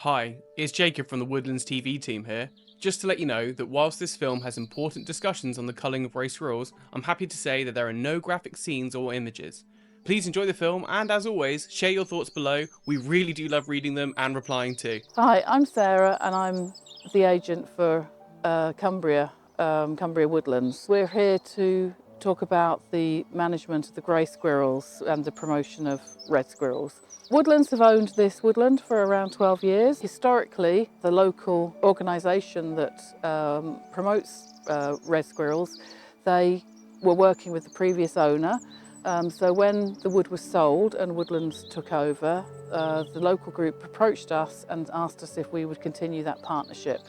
Hi, it's Jacob from the Woodlands TV team here. Just to let you know that whilst this film has important discussions on the culling of grey squirrels, I'm happy to say that there are no graphic scenes or images. Please enjoy the film and as always, share your thoughts below. We really do love reading them and replying too. Hi, I'm Sarah and I'm the agent for Cumbria, Cumbria Woodlands. We're here to talk about the management of the grey squirrels and the promotion of red squirrels. Woodlands have owned this woodland for around 12 years. Historically, the local organisation that promotes red squirrels, they were working with the previous owner. So when the wood was sold and Woodlands took over, the local group approached us and asked us if we would continue that partnership.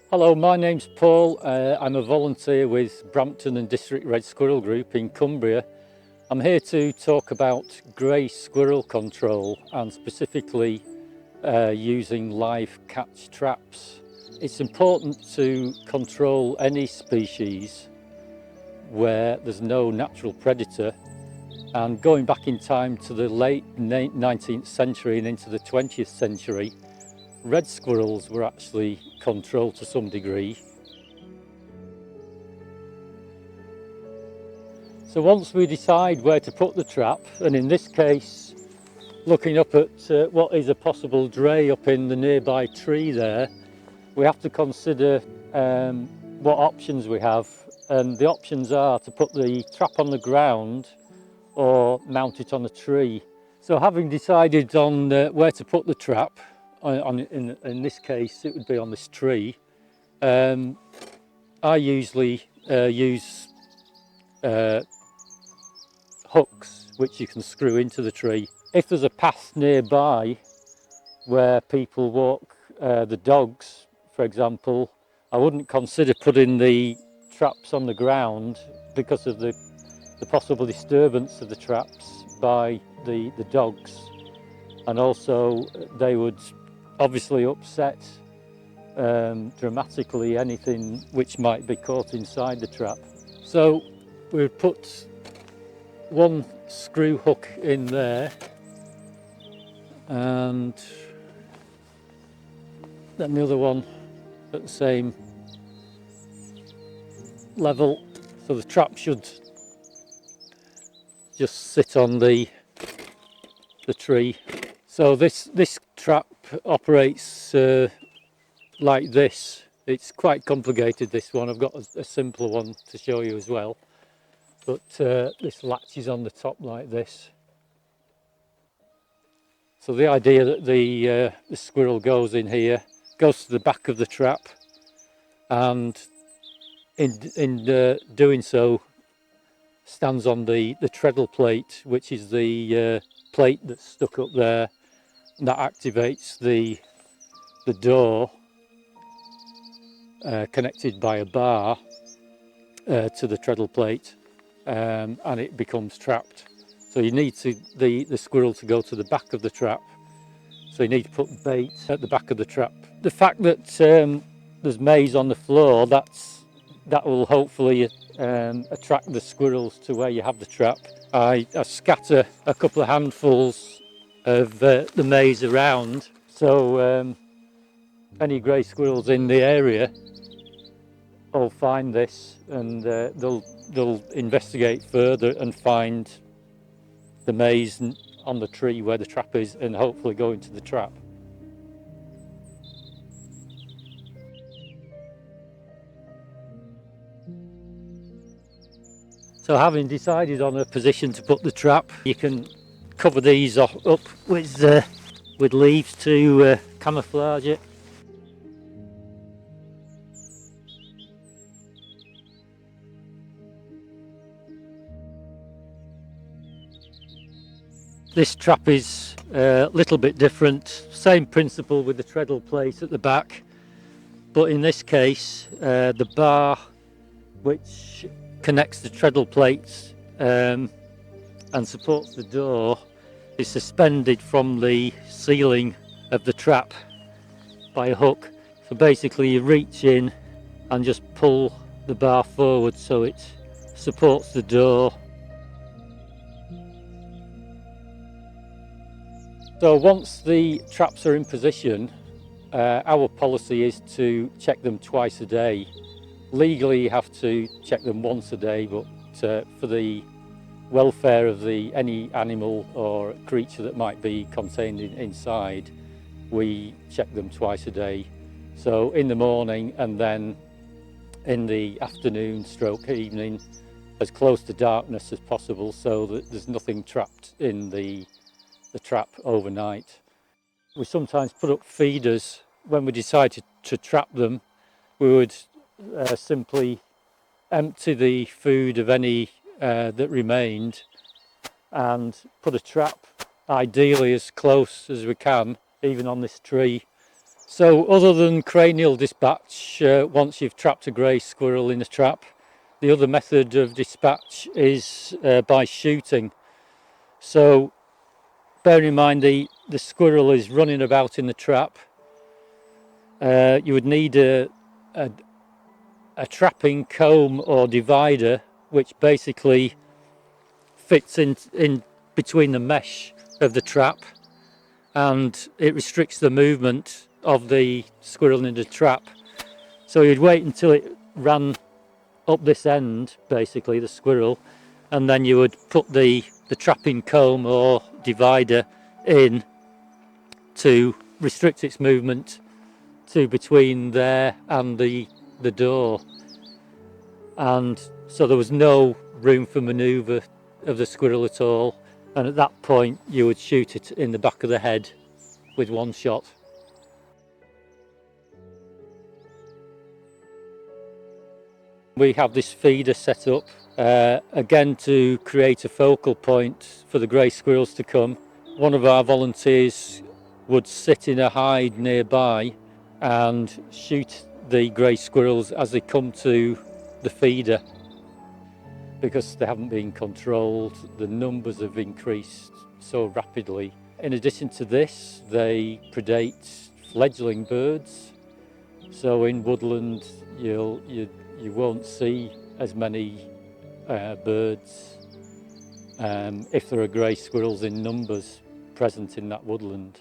Hello, my name's Paul. I'm a volunteer with Brampton and District Red Squirrel Group in Cumbria. I'm here to talk about grey squirrel control and specifically using live catch traps. It's important to control any species where there's no natural predator, and going back in time to the late 19th century and into the 20th century, red squirrels were actually controlled to some degree. So once we decide where to put the trap, and in this case looking up at what is a possible dray up in the nearby tree there, we have to consider what options we have, and the options are to put the trap on the ground or mount it on a tree. So having decided on where to put the trap, in this case it would be on this tree, I usually use hooks which you can screw into the tree. If there's a path nearby where people walk, the dogs for example, I wouldn't consider putting the traps on the ground because of the possible disturbance of the traps by the dogs, and also they would obviously upset dramatically anything which might be caught inside the trap. So we would put one screw hook in there and then the other one at the same level, so the trap should just sit on the tree. So this trap operates like this. It's quite complicated, this one. I've got a simpler one to show you as well, but this latches on the top like this. So the idea that the squirrel goes in here, goes to the back of the trap, and in doing so stands on the treadle plate, which is the plate that's stuck up there, and that activates the door connected by a bar to the treadle plate, and it becomes trapped. So you need the squirrel to go to the back of the trap, so you need to put bait at the back of the trap. The fact that there's maize on the floor, that will hopefully attract the squirrels to where you have the trap. I scatter a couple of handfuls of the maize around, so any grey squirrels in the area will find this, and they'll investigate further and find the maize on the tree where the trap is, and hopefully go into the trap. So having decided on a position to put the trap, you can cover these up with leaves to camouflage it. This trap is a little bit different, same principle with the treadle plate at the back, but in this case the bar which connects the treadle plates and supports the door is suspended from the ceiling of the trap by a hook. So basically you reach in and just pull the bar forward so it supports the door. So once the traps are in position, our policy is to check them twice a day. Legally you have to check them once a day, but for the welfare of any animal or creature that might be contained inside, we check them twice a day. So in the morning and then in the afternoon stroke evening, as close to darkness as possible, so that there's nothing trapped in the trap overnight. We sometimes put up feeders. When we decide to trap them, we would simply empty the food of any that remained and put a trap, ideally as close as we can, even on this tree. So other than cranial dispatch, once you've trapped a grey squirrel in a trap, the other method of dispatch is by shooting. So bear in mind the squirrel is running about in the trap. You would need a trapping comb or divider, which basically fits in between the mesh of the trap, and it restricts the movement of the squirrel in the trap. So you'd wait until it ran up this end, basically the squirrel, and then you would put the trapping comb or divider in to restrict its movement to between there and the door, and so there was no room for manoeuvre of the squirrel at all, and at that point you would shoot it in the back of the head with one shot. We have this feeder set up again to create a focal point for the grey squirrels to come. One of our volunteers would sit in a hide nearby and shoot the grey squirrels as they come to the feeder. Because they haven't been controlled, the numbers have increased so rapidly. In addition to this, they predate fledgling birds. So in woodland, you won't see as many birds if there are grey squirrels in numbers present in that woodland.